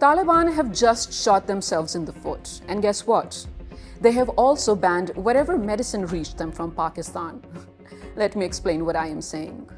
Taliban have just shot themselves in the foot. And guess what? They have also banned whatever medicine reached them from Pakistan. Let me explain what I am saying.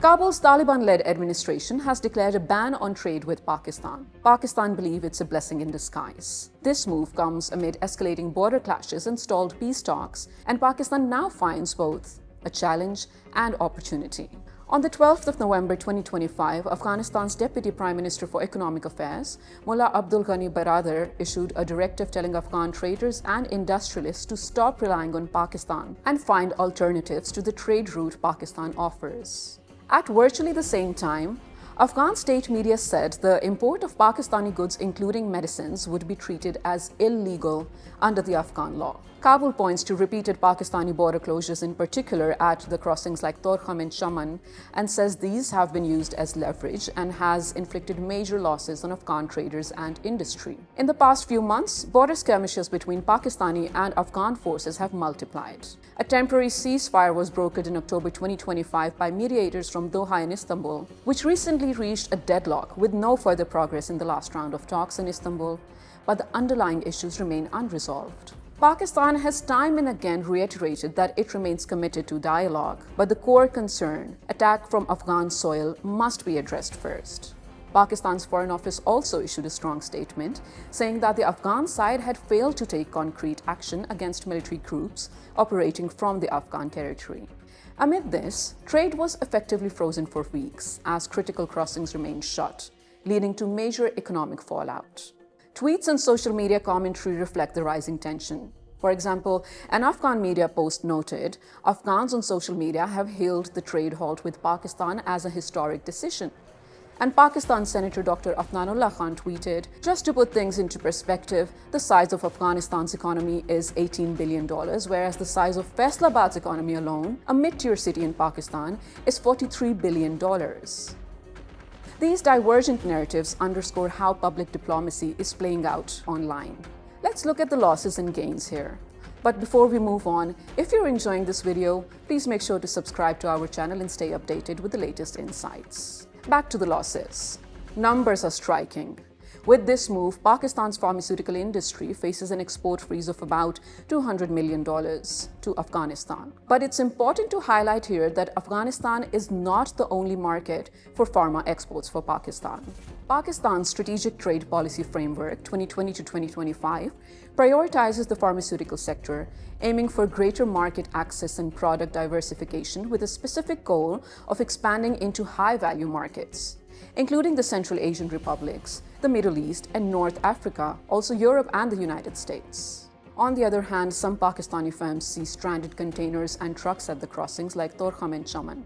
Kabul's Taliban-led administration has declared a ban on trade with Pakistan. Pakistan believes it's a blessing in disguise. This move comes amid escalating border clashes and stalled peace talks, and Pakistan now finds both a challenge and opportunity. On the 12th of November 2025, Afghanistan's Deputy Prime Minister for Economic Affairs, Mullah Abdul Ghani Baradar, issued a directive telling Afghan traders and industrialists to stop relying on Pakistan and find alternatives to the trade route Pakistan offers. At virtually the same time, Afghan state media said the import of Pakistani goods, including medicines, would be treated as illegal under the Afghan law. Kabul points to repeated Pakistani border closures, in particular at the crossings like Torkham and Chaman, and says these have been used as leverage and has inflicted major losses on Afghan traders and industry. In the past few months, border skirmishes between Pakistani and Afghan forces have multiplied. A temporary ceasefire was brokered in October 2025 by mediators from Doha and Istanbul, which recently reached a deadlock with no further progress in the last round of talks in Istanbul, but the underlying issues remain unresolved. Pakistan has time and again reiterated that it remains committed to dialogue, but the core concern, attack from Afghan soil, must be addressed first. Pakistan's Foreign Office also issued a strong statement saying that the Afghan side had failed to take concrete action against military groups operating from the Afghan territory. Amid this, trade was effectively frozen for weeks as critical crossings remained shut, leading to major economic fallout. Tweets and social media commentary reflect the rising tension. For example, an Afghan media post noted, Afghans on social media have hailed the trade halt with Pakistan as a historic decision. And Pakistan Senator Dr. Afnanullah Khan tweeted, just to put things into perspective, the size of Afghanistan's economy is $18 billion, whereas the size of Faisalabad's economy alone, a mid-tier city in Pakistan, is $43 billion. These divergent narratives underscore how public diplomacy is playing out online. Let's look at the losses and gains here. But before we move on, if you're enjoying this video, please make sure to subscribe to our channel and stay updated with the latest insights. Back to the losses. Numbers are striking. With this move, Pakistan's pharmaceutical industry faces an export freeze of about $200 million to Afghanistan. But it's important to highlight here that Afghanistan is not the only market for pharma exports for Pakistan. Pakistan's Strategic Trade Policy Framework 2020 to 2025 prioritizes the pharmaceutical sector, aiming for greater market access and product diversification with a specific goal of expanding into high-value markets, including the Central Asian republics, the Middle East, and North Africa, also Europe and the United States. On the other hand, some Pakistani firms see stranded containers and trucks at the crossings like Torkham and Chaman.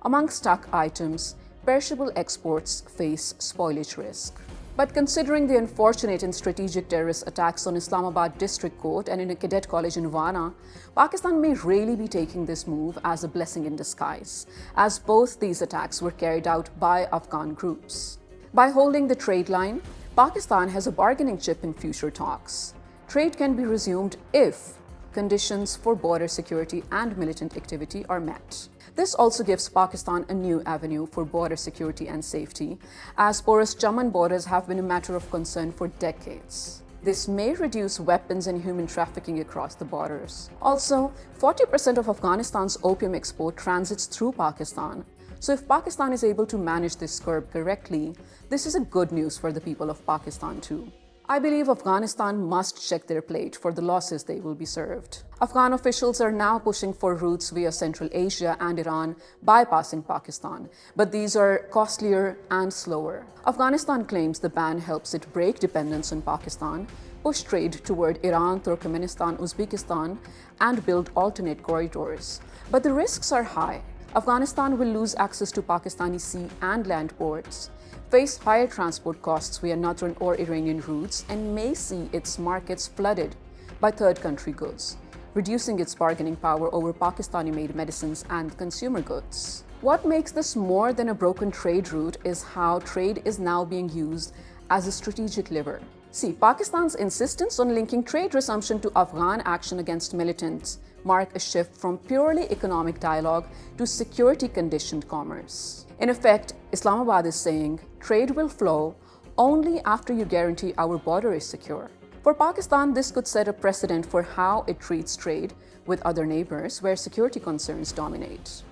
Among stuck items, perishable exports face spoilage risk. But considering the unfortunate and strategic terrorist attacks on Islamabad District Court and in a cadet college in Varna, Pakistan may really be taking this move as a blessing in disguise, as both these attacks were carried out by Afghan groups. By holding the trade line, Pakistan has a bargaining chip in future talks. Trade can be resumed if conditions for border security and militant activity are met. This also gives Pakistan a new avenue for border security and safety, as porous Chaman borders have been a matter of concern for decades. This may reduce weapons and human trafficking across the borders. Also, 40% of Afghanistan's opium export transits through Pakistan. So if Pakistan is able to manage this curve correctly, this is a good news for the people of Pakistan too. I believe Afghanistan must check their plate for the losses they will be served. Afghan officials are now pushing for routes via Central Asia and Iran, bypassing Pakistan, but these are costlier and slower. Afghanistan claims the ban helps it break dependence on Pakistan, push trade toward Iran, Turkmenistan, Uzbekistan, and build alternate corridors. But the risks are high. Afghanistan will lose access to Pakistani sea and land ports, face higher transport costs via northern or Iranian routes, and may see its markets flooded by third country goods, reducing its bargaining power over Pakistani-made medicines and consumer goods. What makes this more than a broken trade route is how trade is now being used as a strategic lever. See, Pakistan's insistence on linking trade resumption to Afghan action against militants mark a shift from purely economic dialogue to security-conditioned commerce. In effect, Islamabad is saying trade will flow only after you guarantee our border is secure. For Pakistan, this could set a precedent for how it treats trade with other neighbors where security concerns dominate.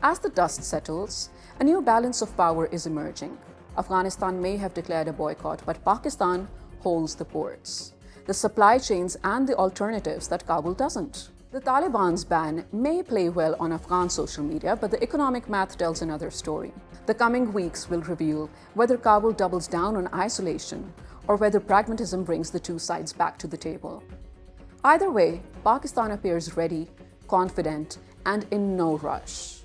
As the dust settles, a new balance of power is emerging. Afghanistan may have declared a boycott, but Pakistan holds the ports, the supply chains, and the alternatives that Kabul doesn't. The Taliban's ban may play well on Afghan social media, but the economic math tells another story. The coming weeks will reveal whether Kabul doubles down on isolation or whether pragmatism brings the two sides back to the table. Either way, Pakistan appears ready, confident, and in no rush.